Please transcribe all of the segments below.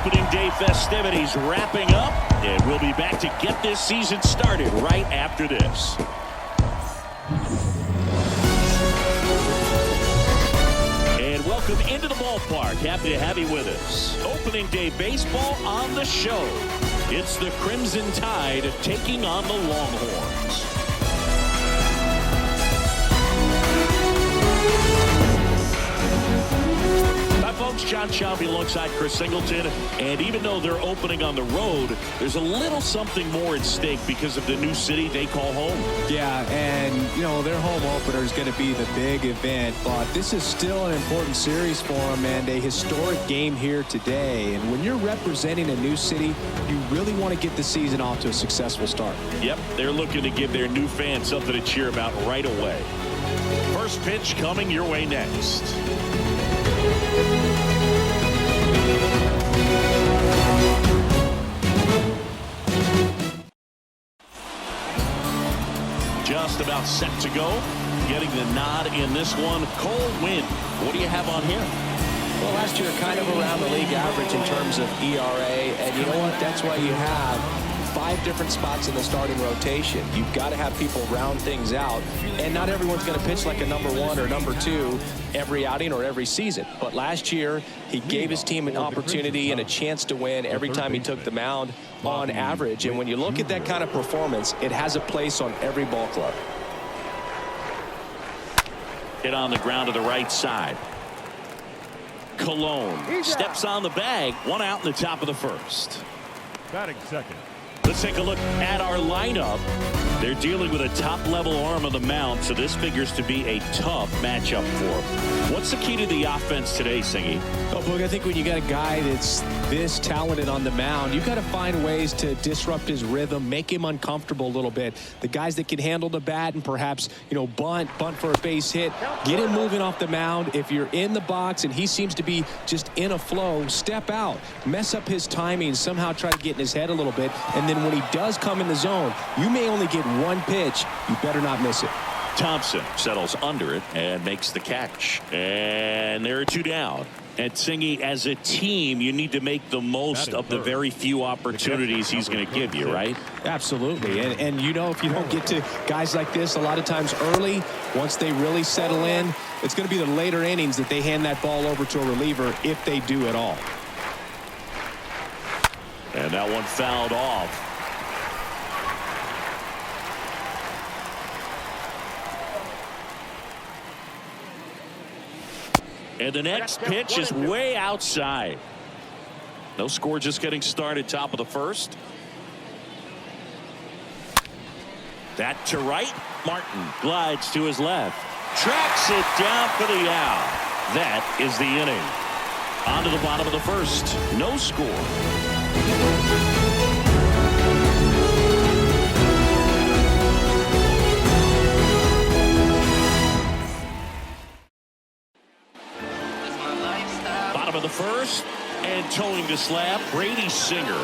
Opening day festivities wrapping up, and we'll be back to get this season started right after this. And welcome into the ballpark. Happy to have you with us. Opening day baseball on the show. It's the Crimson Tide taking on the Longhorns. Hi, folks. John Shelby alongside Chris Singleton. And even though they're opening on the road, there's a little something more at stake because of the new city they call home. Yeah, and, you know, their home opener is going to be the big event. But this is still an important series for them and a historic game here today. And when you're representing a new city, you really want to get the season off to a successful start. Yep, they're looking to give their new fans something to cheer about right away. First pitch coming your way next. Just about set to go. Getting the nod in this one. Cole Winn. What do you have on him? Well, last year kind of around the league average in terms of ERA. And you know what? That's why you have 5 different spots in the starting rotation. You've got to have people round things out. And not everyone's going to pitch like a number 1 or number 2 every outing or every season. But last year, he gave his team an opportunity and a chance to win every time he took the mound on average. And when you look at that kind of performance, it has a place on every ball club. Hit on the ground to the right side. Cologne steps on the bag. 1 out in the top of the first. Batting second. Let's take a look at our lineup. They're dealing with a top-level arm on the mound, so this figures to be a tough matchup for them. What's the key to the offense today, Singy? Oh, Boog, I think when you got a guy that's this talented on the mound, you got to find ways to disrupt his rhythm, make him uncomfortable a little bit. The guys that can handle the bat and perhaps, you know, bunt for a base hit, get him moving off the mound. If you're in the box and he seems to be just in a flow, step out, mess up his timing, somehow try to get in his head a little bit. And then when he does come in the zone, you may only get one pitch. You better not miss it. Thompson settles under it and makes the catch. And there are 2 down. And Singy, as a team, you need to make the most of the very few opportunities he's going to give you, right? Absolutely. And you know, if you don't get to guys like this a lot of times early, once they really settle in, it's going to be the later innings that they hand that ball over to a reliever if they do at all. And that one fouled off. And the next pitch is way outside. No score, just getting started, top of the first. That to right. Martin glides to his left. Tracks it down for the out. That is the inning. On to the bottom of the first. No score. Of the first, and towing the slab, Brady Singer.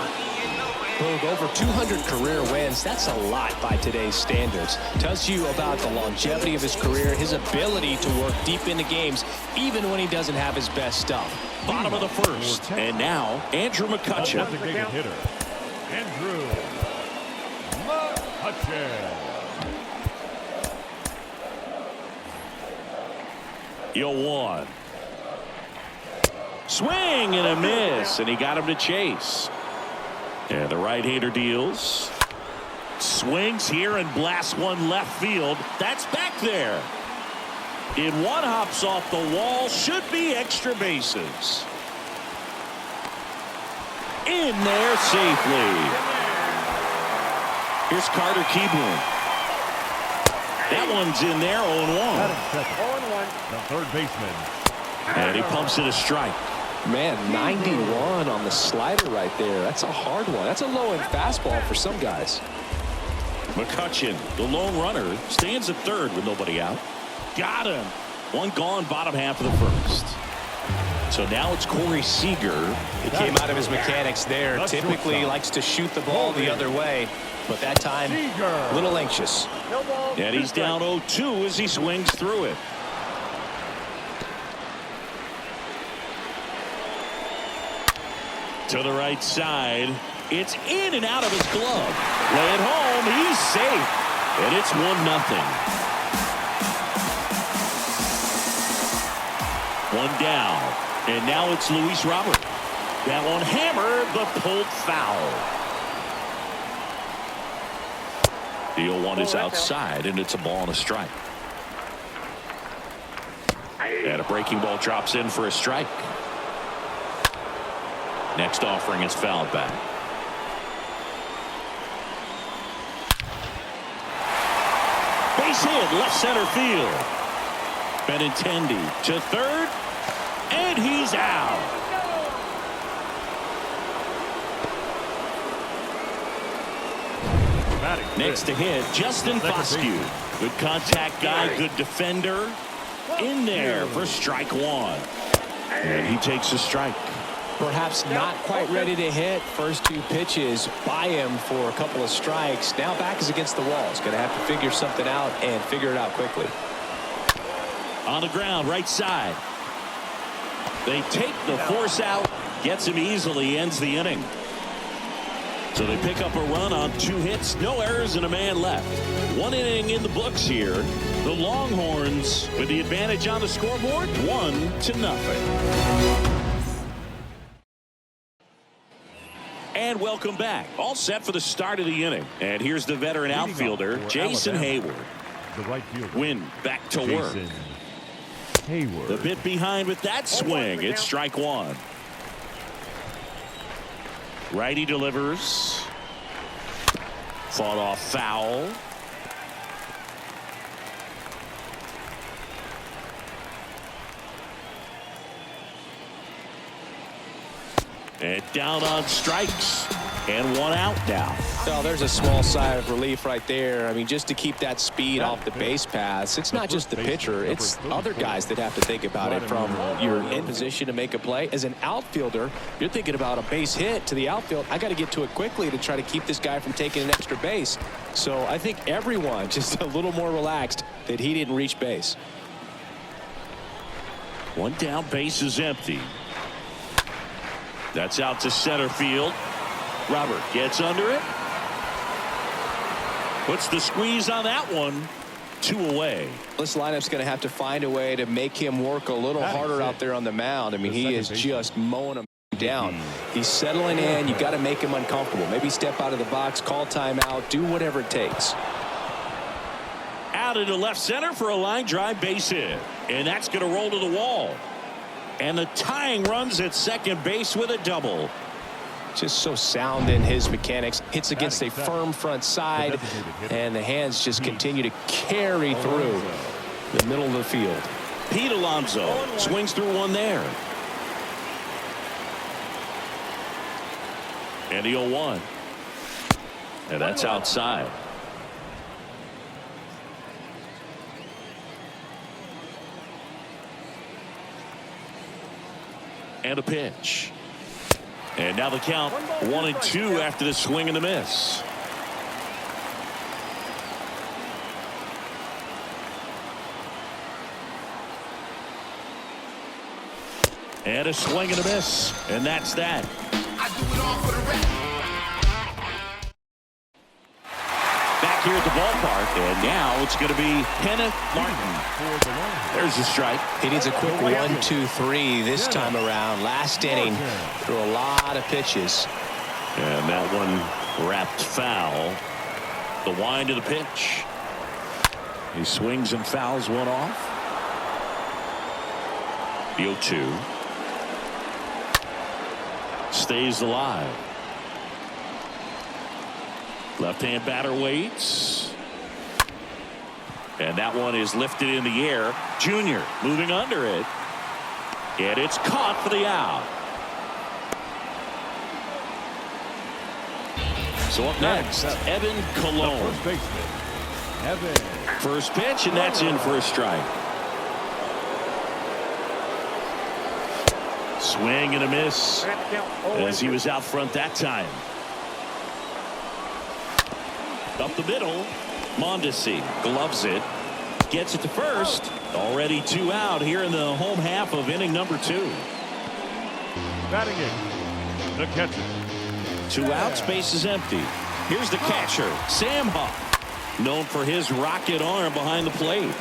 Boog, over 200 career wins. That's a lot by today's standards. Tells you about the longevity of his career, his ability to work deep into games, even when he doesn't have his best stuff. Bottom of the first, and now Andrew McCutcheon. Designated hitter, Andrew McCutcheon. Yo, 1. Swing and a miss, and he got him to chase. And the right-hander deals. Swings here and blasts one left field. That's back there. In one, hops off the wall. Should be extra bases. In there safely. Here's Carter Keeblin. That one's in there, 0-1. 0-1. The third baseman. And he pumps it a strike. Man, 91 on the slider right there. That's a hard one. That's a low-end fastball for some guys. McCutcheon, the lone runner, stands at third with nobody out. Got him. One gone, bottom half of the first. So now it's Corey Seager. He came out of his mechanics there. Typically likes to shoot the ball the other way, but that time a little anxious. And he's down 0-2 as he swings through it. To the right side. It's in and out of his glove. Play it home. He's safe. And it's 1-0. One down. And now it's Luis Robert. That one hammered, but pulled foul. The 0-1 is outside, and it's a ball and a strike. And a breaking ball drops in for a strike. Next offering is fouled back. Base hit, left center field. Benintendi to third, and he's out. Next to hit, Justin Foscue. Good contact guy, good defender. In there for strike one. And he takes a strike. Perhaps not quite ready to hit. First two pitches by him for a couple of strikes. Now back is against the wall. He's going to have to figure something out and figure it out quickly. On the ground, right side. They take the force out. Gets him easily, ends the inning. So they pick up a run on 2 hits, no errors, and a man left. 1 inning in the books here. The Longhorns with the advantage on the scoreboard, 1-0. And welcome back. All set for the start of the inning. And here's the veteran outfielder, Jason Hayward. The right fielder. Win back to work. Hayward. A bit behind with that swing. It's strike one. Righty delivers. Fought off foul. And down on strikes. And 1 out now. Well, there's a small sigh of relief right there. I mean, just to keep that speed off the base paths. It's not just the pitcher. It's other guys that have to think about it. From you're in position to make a play. As an outfielder, you're thinking about a base hit to the outfield. I got to get to it quickly to try to keep this guy from taking an extra base. So I think everyone just a little more relaxed that he didn't reach base. 1 down, base is empty. That's out to center field. Robert gets under it. Puts the squeeze on that one. 2 away. This lineup's going to have to find a way to make him work a little harder out there on the mound. I mean, he is just mowing him down. He's settling in. You got to make him uncomfortable. Maybe step out of the box, call timeout, do whatever it takes. Out into left center for a line drive base hit. And that's going to roll to the wall. And the tying runs at second base with a double. Just so sound in his mechanics. Hits against a firm front side, and the hands just continue to carry through the middle of the field. Pete Alonso swings through one there. And the 0-1. And that's outside. And a pitch. And now the count 1-2 after the swing and the miss. And a swing and a miss. And that's that. Back here at the ballpark. And now it's going to be Kenneth Martin. There's a strike. He needs a quick 1-2-3 this time around. Last inning threw a lot of pitches. And that one wrapped foul. The wind of the pitch. He swings and fouls one off. The 0-2. Stays alive. Left-hand batter waits. And that one is lifted in the air. Junior moving under it. And it's caught for the out. So up next, Evan Cologne. First baseman, Evan. First pitch, and that's in for a strike. Swing and a miss as he was out front that time. Up the middle, Mondesi gloves it, gets it to first. Already 2 out here in the home half of inning number 2. Batting it, The catcher. 2 outs, base is empty. Here's the catcher, Sam Huff, known for his rocket arm behind the plate.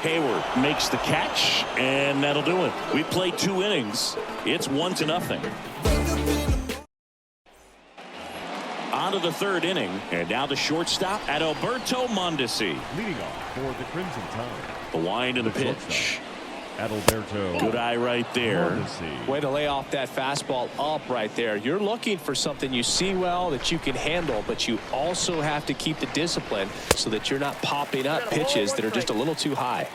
Hayward makes the catch, and that'll do it. We played 2 innings. It's 1-0. On to the 3rd inning, and now the shortstop Adalberto Mondesi. Leading off for the Crimson Tide. The wind and the pitch. Adalberto. Good eye right there. Mondesi. Way to lay off that fastball up right there. You're looking for something you see well that you can handle, but you also have to keep the discipline so that you're not popping up pitches that are just a little too high.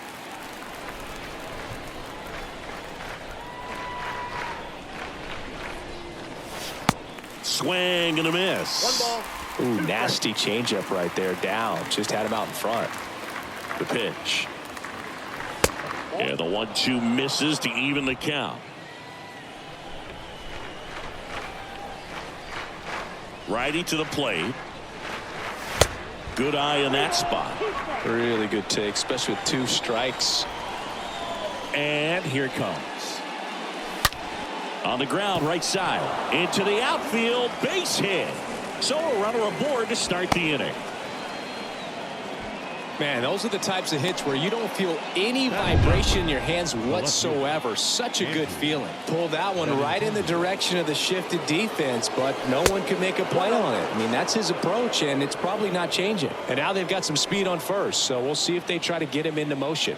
Swing and a miss. Ooh, nasty changeup right there. Down. Just had him out in front. The pitch. And the 1-2 misses to even the count. Righty to the plate. Good eye in that spot. Really good take, especially with 2 strikes. And here it comes. On the ground, right side. Into the outfield, base hit. So a runner aboard to start the inning. Man, those are the types of hits where you don't feel any vibration in your hands whatsoever. Such a good feeling. Pulled that one right in the direction of the shifted defense, but no one could make a play on it. I mean, that's his approach, and it's probably not changing. And now they've got some speed on first, so we'll see if they try to get him into motion.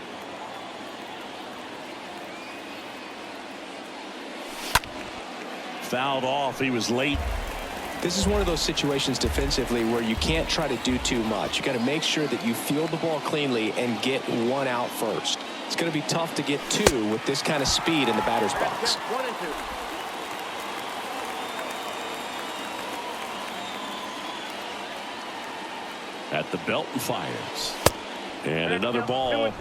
Fouled off. He was late. This is one of those situations defensively where you can't try to do too much. You got to make sure that you field the ball cleanly and get 1 out first. It's going to be tough to get 2 with this kind of speed in the batter's box. At the belt and fires. And another ball.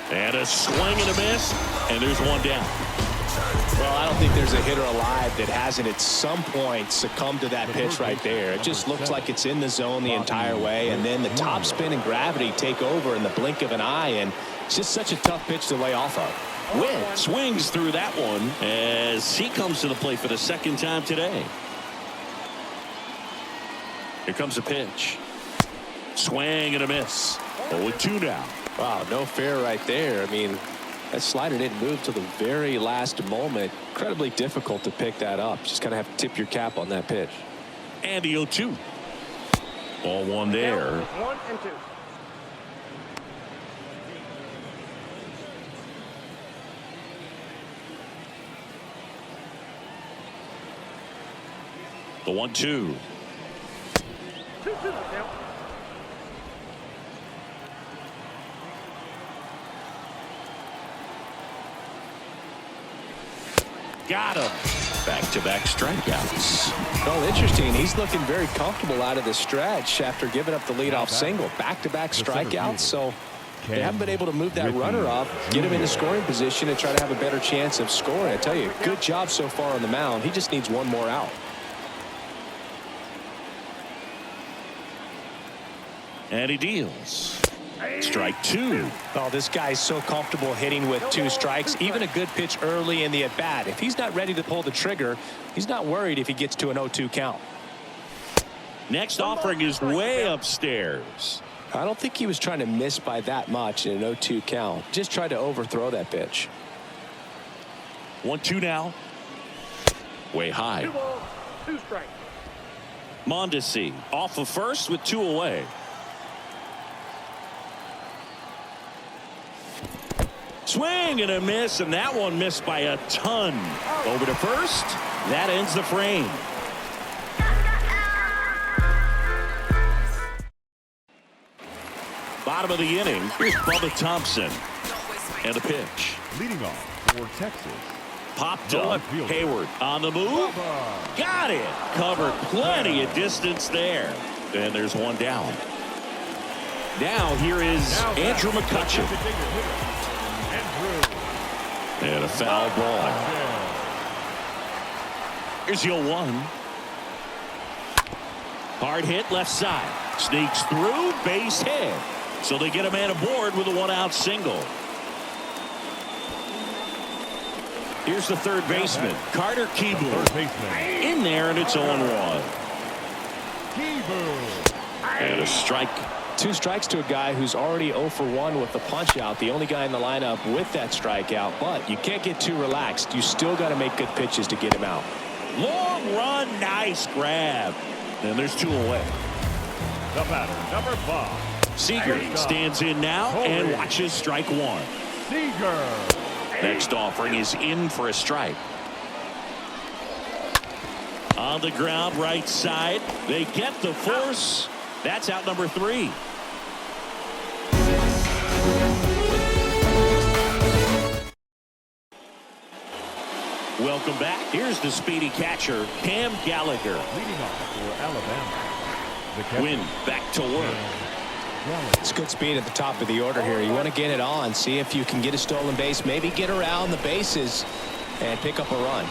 And a swing and a miss, and there's 1 down. Well, I don't think there's a hitter alive that hasn't at some point succumbed to that pitch right there. It just looks like it's in the zone the entire way, and then the topspin and gravity take over in the blink of an eye, and it's just such a tough pitch to lay off of. Witt swings through that one as he comes to the plate for the 2nd time today. Here comes the pitch. Swing and a miss. 0-2 now. Wow, no fair right there. I mean, that slider didn't move till the very last moment. Incredibly difficult to pick that up. Just kind of have to tip your cap on that pitch. And the 0-2. Ball 1 there. 1-2. The 1-2. 2-2 count. Got him. Back-to-back strikeouts. Well, interesting. He's looking very comfortable out of the stretch after giving up the leadoff single. Back-to-back strikeouts, so they haven't been able to move that runner up, get him into scoring position, and try to have a better chance of scoring. I tell you, good job so far on the mound. He just needs 1 more out. And he deals. Strike 2. Oh, this guy's so comfortable hitting with 2 strikes. Even a good pitch early in the at-bat. If he's not ready to pull the trigger, he's not worried if he gets to an 0-2 count. Next offering is way upstairs. I don't think he was trying to miss by that much in an 0-2 count. Just tried to overthrow that pitch. 1-2 now. Way high. 2 balls, 2 strikes. Mondesi off of first with 2 away. Swing and a miss, and that one missed by a ton. Over to first. That ends the frame. Bottom of the inning. Here's Bubba Thompson. And a pitch. Leading off for Texas. Popped The up. left fielder. Hayward on the move. Got it. Covered plenty of distance there. And there's 1 down. Now here is Andrew McCutcheon. And a foul ball. Here's the 0-1. Hard hit left side. Sneaks through, base hit. So they get a man aboard with a one-out single. Here's the third baseman, Carter Kieboom. Third baseman. In there, and it's 0-1. Kieboom. And a strike. 2 strikes to a guy who's already 0 for 1 with the punch out. The only guy in the lineup with that strikeout. But you can't get too relaxed. You still got to make good pitches to get him out. Long run, nice grab. And there's 2 away. The batter, number 5. Seager stands in now and watches strike 1. Seager. Next offering is in for a strike. On the ground, right side. They get the force. That's out number 3. Welcome back. Here's the speedy catcher, Cam Gallagher. Leading off for Alabama. The catcher, Win back to work. It's good speed at the top of the order here. You want to get it on, see if you can get a stolen base, maybe get around the bases and pick up a run.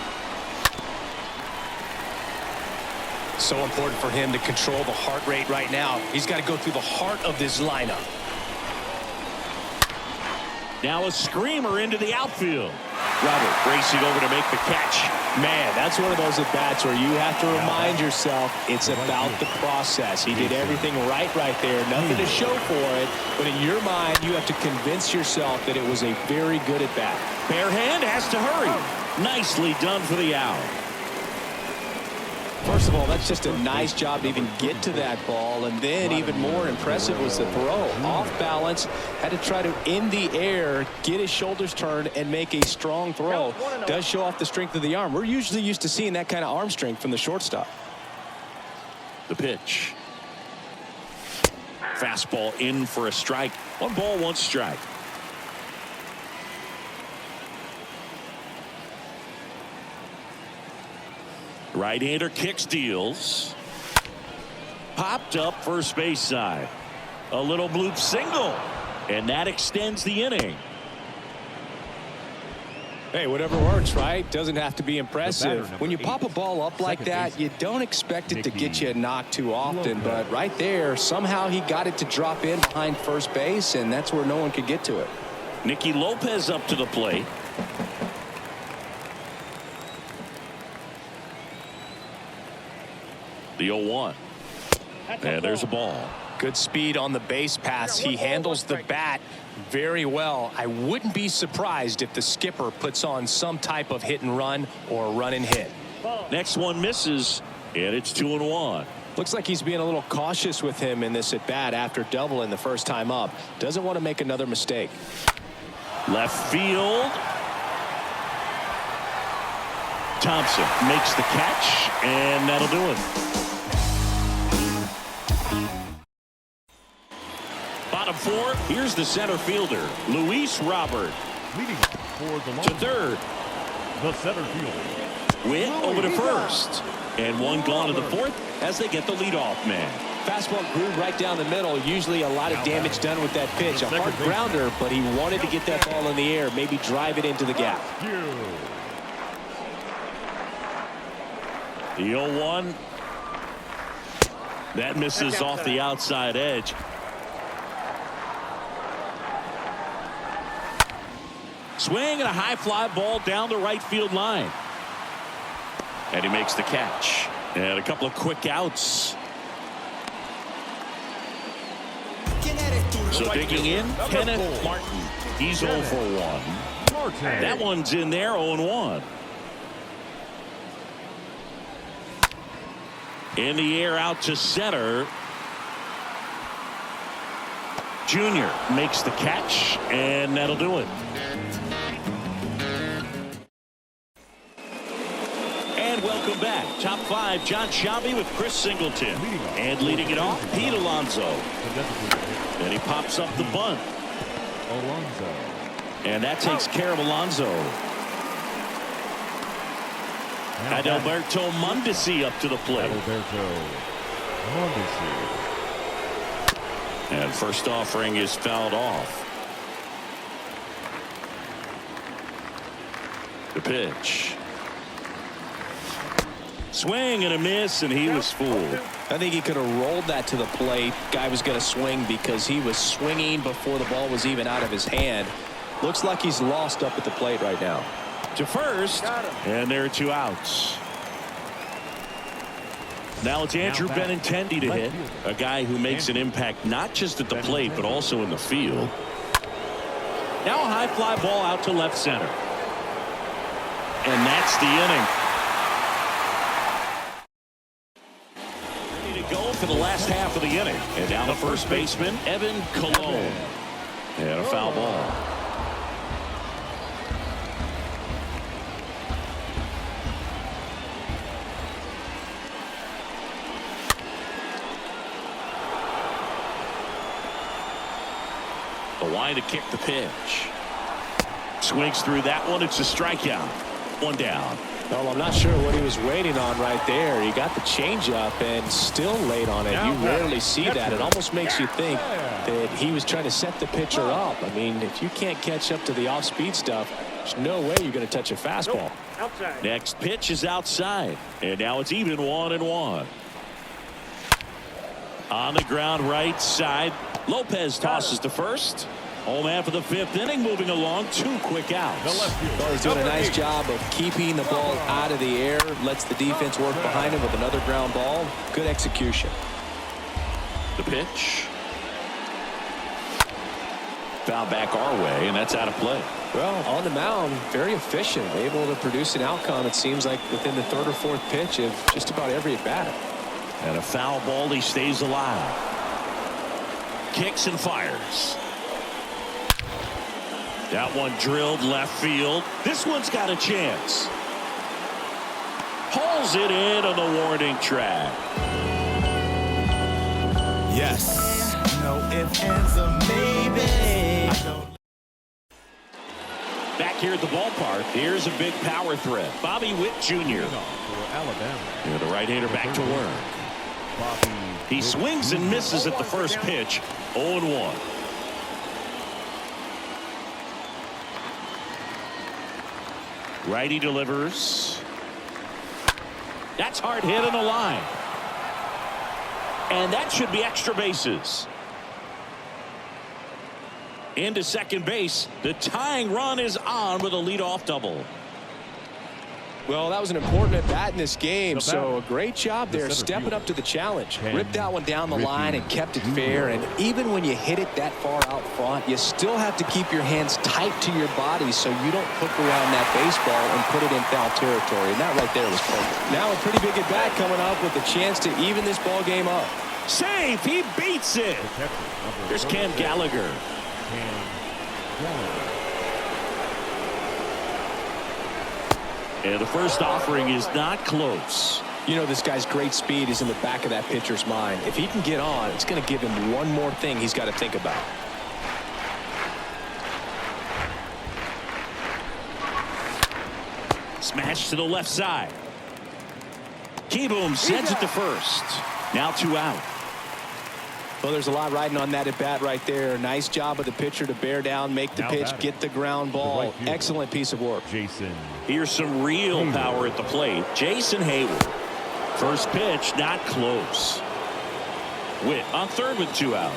So important for him to control the heart rate right now. He's got to go through the heart of this lineup. Now a screamer into the outfield. Robert racing over to make the catch. Man, that's one of those at-bats where you have to remind yourself it's about the process. He did everything right there. Nothing to show for it. But in your mind, you have to convince yourself that it was a very good at-bat. Bare hand has to hurry. Nicely done for the out. First of all, that's just a nice job to even get to that ball. And then even more impressive was the throw. Off balance, had to try to, in the air, get his shoulders turned and make a strong throw. Does show off the strength of the arm. We're usually used to seeing that kind of arm strength from the shortstop. The pitch. Fastball in for a strike. 1 ball, 1 strike. Right-hander kicks, deals. Popped up first base side. A little bloop single. And that extends the inning. Hey, whatever works, right? Doesn't have to be impressive. When you pop a ball up like that, you don't expect it to get you a knock too often. But right there, somehow he got it to drop in behind first base, and that's where no one could get to it. Nicky Lopez up to the plate. The 0-1. And there's a ball. Good speed on the base pass. He handles the bat very well. I wouldn't be surprised if the skipper puts on some type of hit and run or run and hit. Next one misses, and it's 2-1. Looks like he's being a little cautious with him in this at bat after doubling the first time up. Doesn't want to make another mistake. Left field. Thompson makes the catch, and that'll do it. Bottom 4, here's the center fielder, Luis Robert. Leading for the To third. The center field. Witt over to first. And 1 gone to the 4th as they get the leadoff man. Fastball grew right down the middle. Usually a lot of damage done with that pitch. A hard grounder, but he wanted to get that ball in the air, maybe drive it into the gap. The 0-1. That misses off the outside edge. Swing and a high fly ball down the right field line. And he makes the catch. And a couple of quick outs. So digging in, Kenneth Martin. He's 0 for 1. That one's in there, 0-1. In the air out to center. Junior makes the catch, and that'll do it. And welcome back. Top 5, John Shelby with Chris Singleton. And leading it off, Pete Alonso. And he pops up the bunt. Alonso. And that takes care of Alonso. Adalberto Mondesi up to the plate. Adalberto Mondesi. And first offering is fouled off. The pitch. Swing and a miss, and he was fooled. I think he could have rolled that to the plate. Guy was going to swing because he was swinging before the ball was even out of his hand. Looks like he's lost up at the plate right now. To first, and there are 2 outs. Now it's Andrew Benintendi to hit, a guy who makes an impact not just at the plate but also in the field. Now a high fly ball out to left center. And that's the inning. Ready to go for the last half of the inning. And down the first baseman, Evan Cologne. And a foul ball. The line to kick the pitch. Swings through that one. It's a strikeout. 1 down. Well, I'm not sure what he was waiting on right there. He got the changeup and still late on it. You rarely see that. It almost makes you think that he was trying to set the pitcher up. I mean, if you can't catch up to the off-speed stuff, there's no way you're going to touch a fastball. Outside. Next pitch is outside. And now it's even 1-1. On the ground right side. Lopez tosses to first. Home half of the 5th inning, moving along. 2 quick outs. Well, he's doing a nice job of keeping the ball out of the air. Lets the defense work behind him with another ground ball. Good execution. The pitch. Foul back our way, and that's out of play. Well, on the mound, very efficient. Able to produce an outcome, it seems like, within the 3rd or 4th pitch of just about every at-bat. And a foul ball, he stays alive. Kicks and fires. That one drilled left field. This one's got a chance. Hauls it in on the warning track. Yes. No ifs, ands, or maybe. Back here at the ballpark, here's a big power threat. Bobby Witt Jr. For Alabama. And the right-hander back to work. He swings and misses at the first pitch. 0-1. Righty delivers. That's hard hit on the line. And that should be extra bases. Into second base. The tying run is on with a leadoff double. Well, that was an important at-bat in this game, so a great job there stepping up to the challenge. Ripped that one down the line and kept it fair, and even when you hit it that far out front, you still have to keep your hands tight to your body so you don't hook around that baseball and put it in foul territory, and that right there was perfect. Now a pretty big at-bat coming up with a chance to even this ball game up. Safe! He beats it! There's Cam Gallagher. And the first offering is not close. You know, this guy's great speed is in the back of that pitcher's mind. If he can get on, it's going to give him one more thing he's got to think about. Smash to the left side. Keyboom sends it to first. Now 2 out. Well, there's a lot riding on that at bat right there. Nice job of the pitcher to bear down, make the pitch, get the ground ball. Excellent piece of work. Jason. Here's some real power at the plate. Jason Hayward. First pitch, not close. Witt on third with 2 out.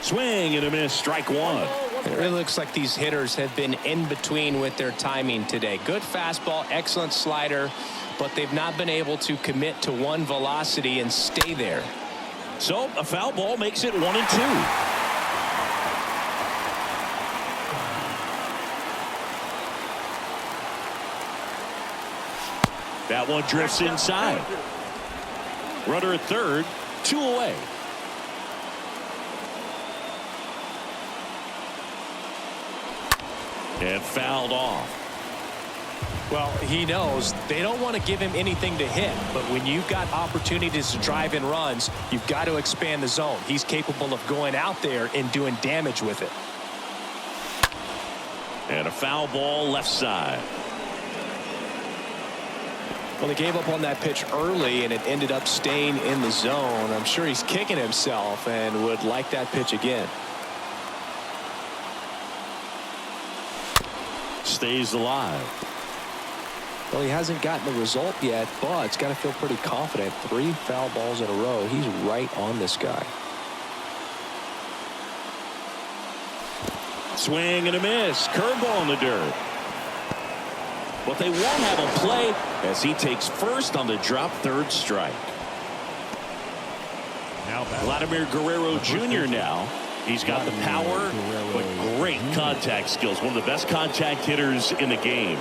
Swing and a miss, strike 1. It really looks like these hitters have been in between with their timing today. Good fastball, excellent slider, but they've not been able to commit to one velocity and stay there. So a foul ball makes it 1-2. That one drifts inside. Runner at third, 2 away. And fouled off. Well, he knows they don't want to give him anything to hit, but when you've got opportunities to drive in runs, you've got to expand the zone. He's capable of going out there and doing damage with it. And a foul ball left side. Well, he gave up on that pitch early, and it ended up staying in the zone. I'm sure he's kicking himself and would like that pitch again. stays alive. Well, he hasn't gotten the result yet, but it's got to feel pretty confident. 3 foul balls in a row. He's right on this guy. Swing and a miss. Curveball in the dirt. But they won't have him play as he takes first on the drop, 3rd strike. Now Vladimir Guerrero Jr. now. He's got the power, but great contact skills. One of the best contact hitters in the game.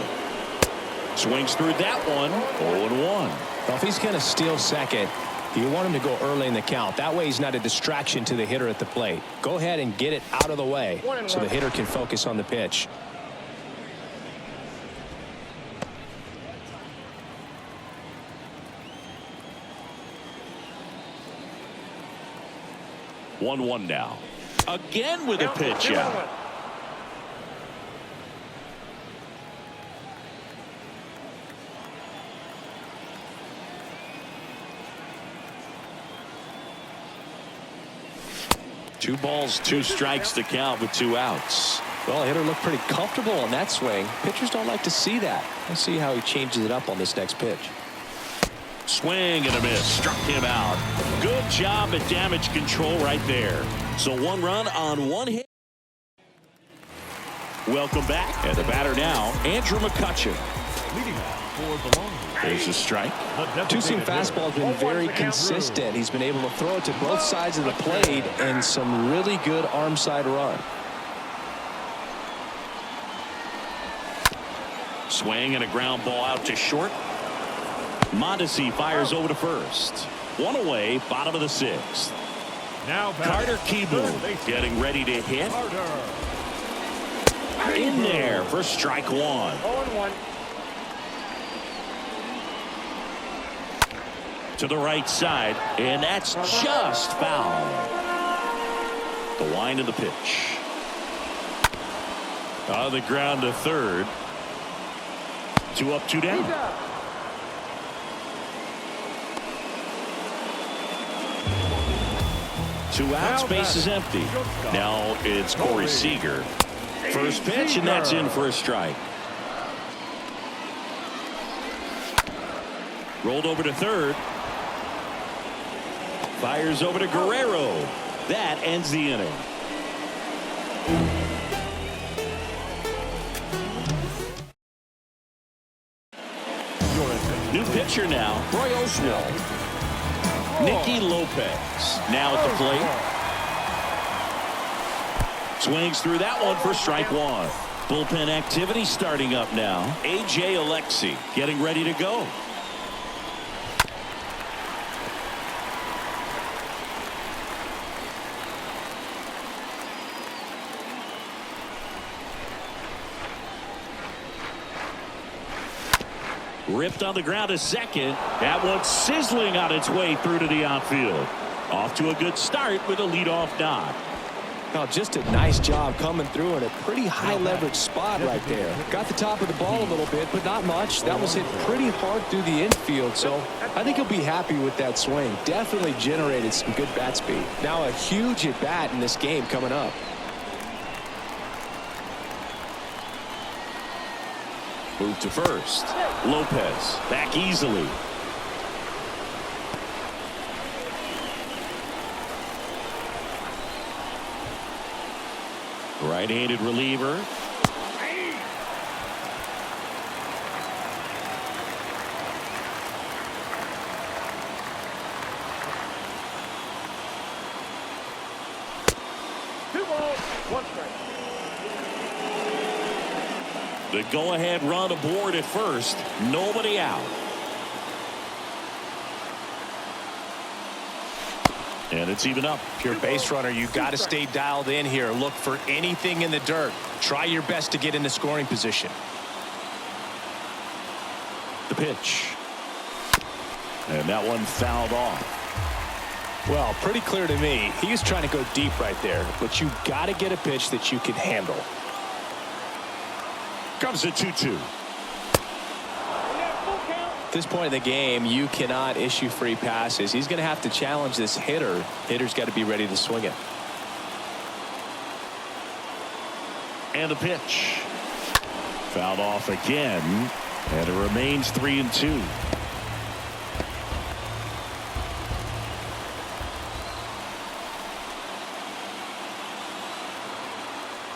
Swings through that one. 0-1. Well, if he's going to steal second, you want him to go early in the count. That way he's not a distraction to the hitter at the plate. Go ahead and get it out of the way so the hitter can focus on the pitch. One now. Again with a pitch out. Two balls, 2 strikes to count with 2 outs. Well, the hitter looked pretty comfortable on that swing. Pitchers don't like to see that. Let's see how he changes it up on this next pitch. Swing and a miss. Struck him out. Good job at damage control right there. So 1 run on 1 hit. Welcome back. And the batter now, Andrew McCutcheon. leading off for the long. There's a strike. Two-seam fastball has been very consistent. He's been able to throw it to both sides of the plate and some really good arm side run. Swing and a ground ball out to short. Mondesi fires over to first. 1 away, bottom of the 6th. Now Carter Kieboom getting ready to hit. In there for strike 1. 0-1. To the right side, and that's just foul. The wind of the pitch. On the ground to third. 2 up, 2 down. Two outs, base is empty. Now it's Corey Seager. First pitch, and that's in for a strike. Rolled over to third. Fires over to Guerrero. That ends the inning. New pitcher now, Roy Oswalt. Nicky Lopez now at the plate. Swings through that one for strike 1. Bullpen activity starting up now. A.J. Alexy getting ready to go. Ripped on the ground to second. That one sizzling on its way through to the outfield. Off to a good start with a leadoff knock. Oh, just a nice job coming through in a pretty high leverage spot right there. Got the top of the ball a little bit, but not much. That was hit pretty hard through the infield, so I think he'll be happy with that swing. Definitely generated some good bat speed. Now a huge at bat in this game coming up. Move to first. Lopez back easily. Right-handed reliever. Two balls, 1 strike. The go-ahead run aboard at first. Nobody out. And it's even up. If you're a base runner, you got to stay dialed in here. Look for anything in the dirt. Try your best to get in the scoring position. The pitch. And that one fouled off. Well, pretty clear to me. He was trying to go deep right there, but you got to get a pitch that you can handle. Comes a 2-2. At this point in the game, you cannot issue free passes. He's going to have to challenge this hitter. Hitter's got to be ready to swing it. And the pitch. Fouled off again, and it remains 3-2.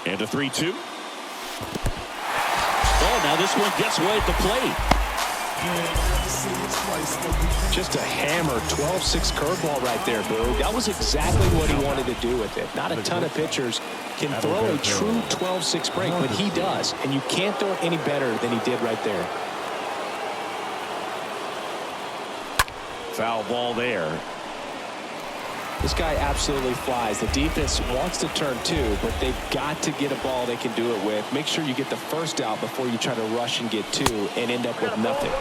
And a 3-2. Oh, now this one gets away at the plate. Just a hammer 12-6 curveball right there, Boog. That was exactly what he wanted to do with it. Not a ton of pitchers can throw a true 12-6 break, but he does, and you can't throw it any better than he did right there. Foul ball there. This guy absolutely flies. The defense wants to turn two, but they've got to get a ball they can do it with. Make sure you get the first out before you try to rush and get two and end up with nothing.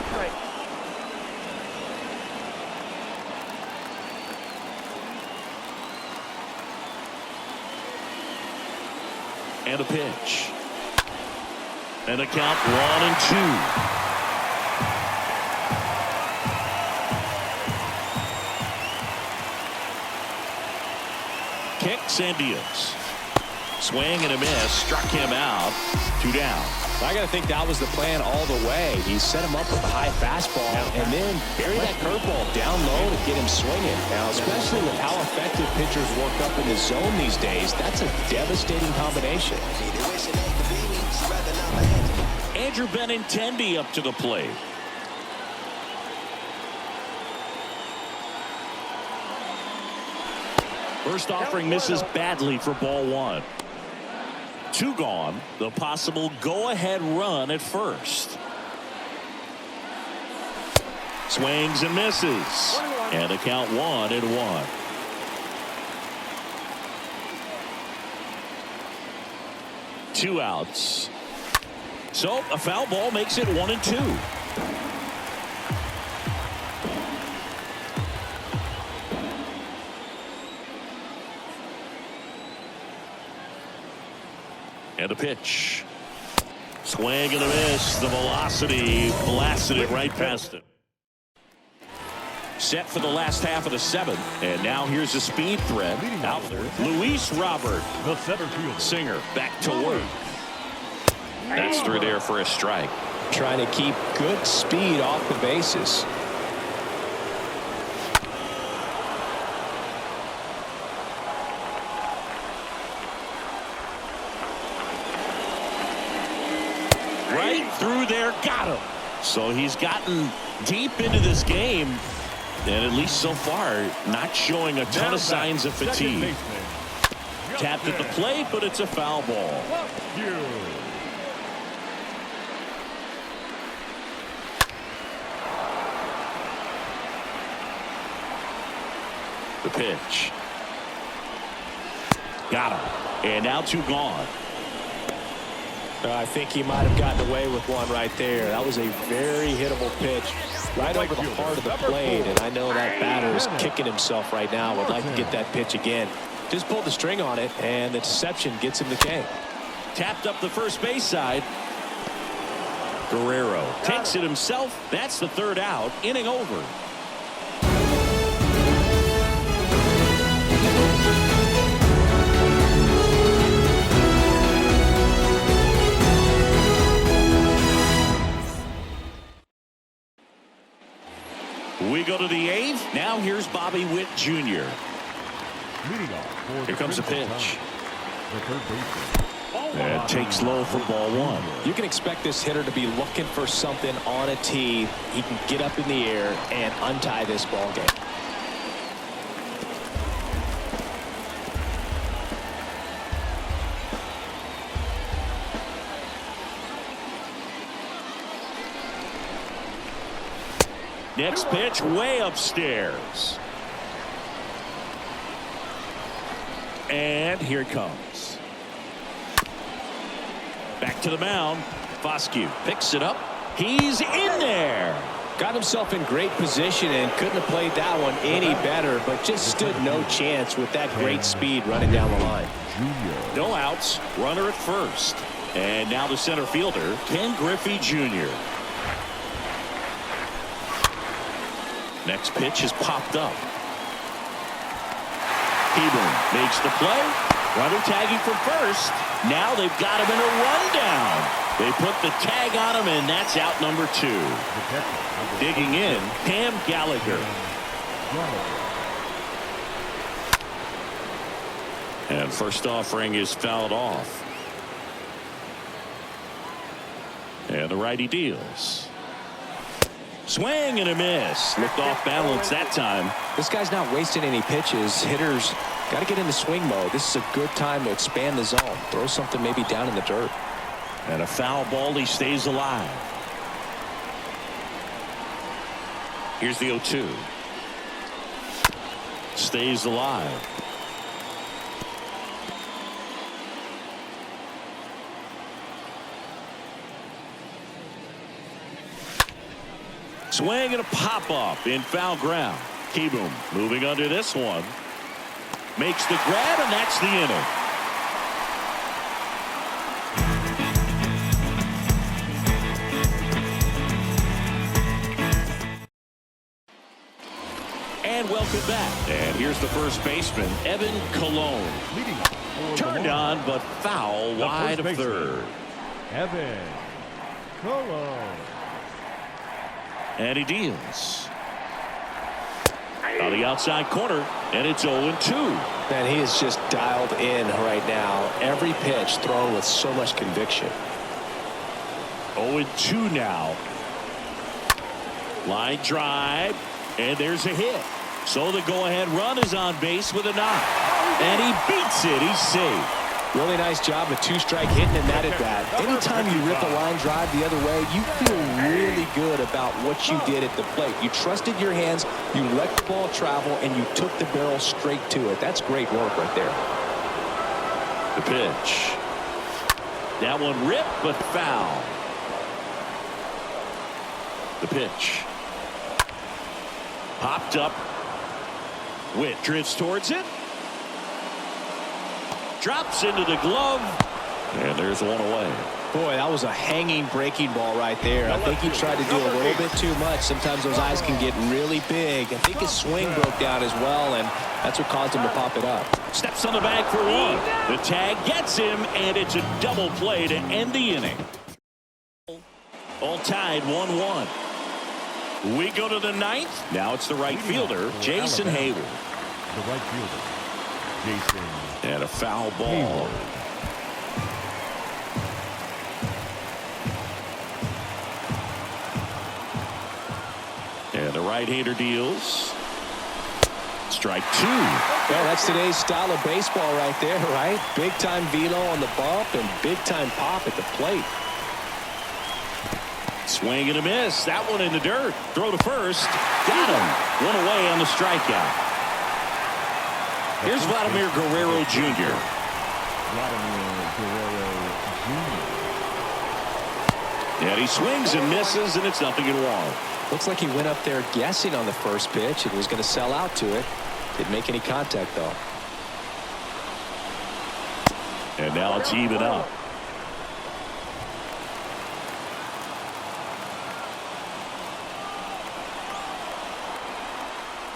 And a pitch. And a count 1-2. Kicks and deals. Swing and a miss. Struck him out. 2 down. I got to think that was the plan all the way. He set him up with a high fastball and then bury that curveball down low to get him swinging. Now, especially with how effective pitchers work up in the zone these days, that's a devastating combination. Andrew Benintendi up to the plate. First offering misses badly for ball 1. 2 gone. The possible go-ahead run at first. Swings and misses. And a count 1-1. Two outs. So a foul ball makes it 1-2. And a pitch. Swing and a miss. The velocity blasted it right past it. Set for the last half of the 7th. And now here's a speed threat. Out there, Luis Robert. The center fielder. Singer back to work. That's through there for a strike. Trying to keep good speed off the bases. Right through there, got him. So he's gotten deep into this game, and at least so far, not showing a ton of signs of fatigue. Tapped at the plate, but it's a foul ball. The pitch. Got him. And now 2 gone. I think he might have gotten away with one right there. That was a very hittable pitch right over the heart of the plate, and I know that batter is kicking himself right now. Would like to get that pitch again. Just pulled the string on it, and the deception gets him the K. Tapped up the first base side. Guerrero takes it himself. That's the 3rd out. Inning over. We go to the 8th. Now here's Bobby Witt Jr. Here comes a pitch. And takes low for ball 1. You can expect this hitter to be looking for something on a tee. He can get up in the air and untie this ball game. Next pitch way upstairs. And here it comes. Back to the mound. Foscue picks it up. He's in there. Got himself in great position and couldn't have played that one any better, but just stood no chance with that great speed running down the line. No outs. Runner at first. And now the center fielder, Ken Griffey Jr. Next pitch is popped up. Hebron makes the play. Runner tagging from first. Now they've got him in a rundown. They put the tag on him, and that's out number 2. Digging in, Cam Gallagher. And first offering is fouled off. And the righty deals. Swing and a miss. Looked off balance that time. This guy's not wasting any pitches. Hitters got to get into swing mode. This is a good time to expand the zone. Throw something maybe down in the dirt. And a foul ball. He stays alive. Here's the 0-2. Stays alive. Swing and a pop-up in foul ground. Kieboom moving under this one. Makes the grab, and that's the inning. And welcome back. And here's the first baseman, Evan Cologne. Turned on, but foul wide of third. Evan Cologne. And he deals. On the outside corner, and it's 0-2. Man, he is just dialed in right now. Every pitch thrown with so much conviction. 0-2 now. Line drive, and there's a hit. So the go-ahead run is on base with a knock. And he beats it. He's safe. Really nice job of two-strike hitting and that at bat. Anytime you rip a line drive the other way, you feel really good about what you did at the plate. You trusted your hands, you let the ball travel, and you took the barrel straight to it. That's great work right there. The pitch. That one ripped, but foul. The pitch. Popped up. Witt drifts towards it. Drops into the glove, and there's one away. Boy, that was a hanging breaking ball right there. I think he tried to do a little bit too much. Sometimes those eyes can get really big. I think his swing broke down as well, and that's what caused him to pop it up. Steps on the bag for one. The tag gets him, and it's a double play to end the inning. All tied 1-1. We go to the ninth. Now it's the right fielder, Jason Hayward. The right fielder, Jason. And a foul ball. And the right-hander deals. Strike 2. Well, that's today's style of baseball right there, right? Big-time velo on the bump and big-time pop at the plate. Swing and a miss. That one in the dirt. Throw to first. Got him. One away on the strikeout. Here's Vladimir Guerrero Jr. And he swings and misses, and it's 0-1. Looks like he went up there guessing on the first pitch and was going to sell out to it. Didn't make any contact, though. And now it's even up.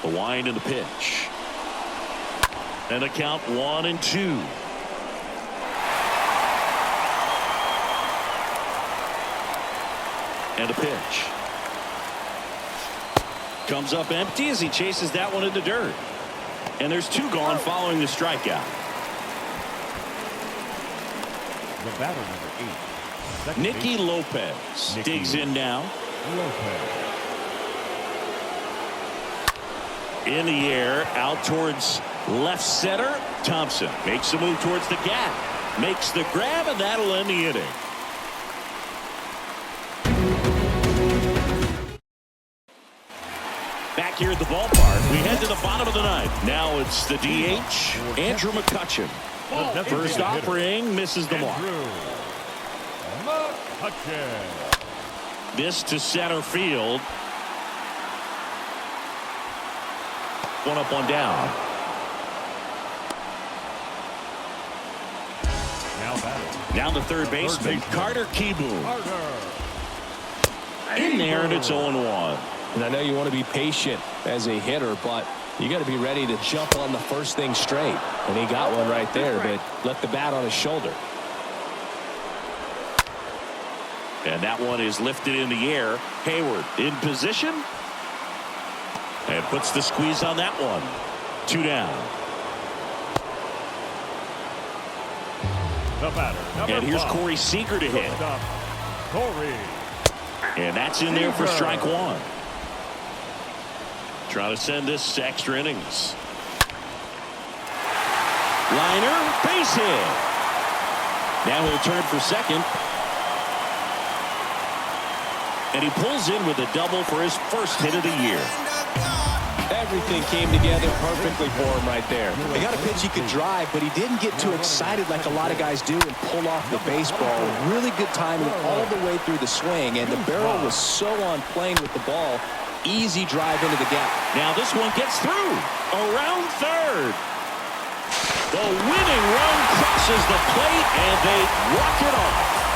The wind and the pitch. And the count 1-2. And a pitch. Comes up empty as he chases that one in the dirt. And there's 2 gone following the strikeout. The batter, number 8. Second Nicky base. Lopez Nicky digs in now. Lopez. In the air, out towards left center. Thompson makes the move towards the gap. Makes the grab, and that'll end the inning. Back here at the ballpark, we head to the bottom of the ninth. Now it's the DH, Andrew McCutchen. First offering misses the mark. McCutchen. This to center field. One up, one down. Now batting. Now the third baseman, Carter Kieboom. Carter. In there, and it's 0-1. And I know you want to be patient as a hitter, but you got to be ready to jump on the first thing straight. And he got one right there, but left the bat on his shoulder. And that one is lifted in the air. Hayward in position. And puts the squeeze on that one. 2 down. The batter, number And here's 5. Corey Seager to hit. Shortstop, Corey. And that's in there for strike 1. Trying to send this to extra innings. Liner, base hit. Now he'll turn for second. And he pulls in with a double for his first hit of the year. Everything came together perfectly for him right there. He got a pitch he could drive, but he didn't get too excited like a lot of guys do and pull off the baseball. Really good timing all the way through the swing, and the barrel was so on plane with the ball. Easy drive into the gap. Now this one gets through. Around third. The winning run crosses the plate, and they walk it off.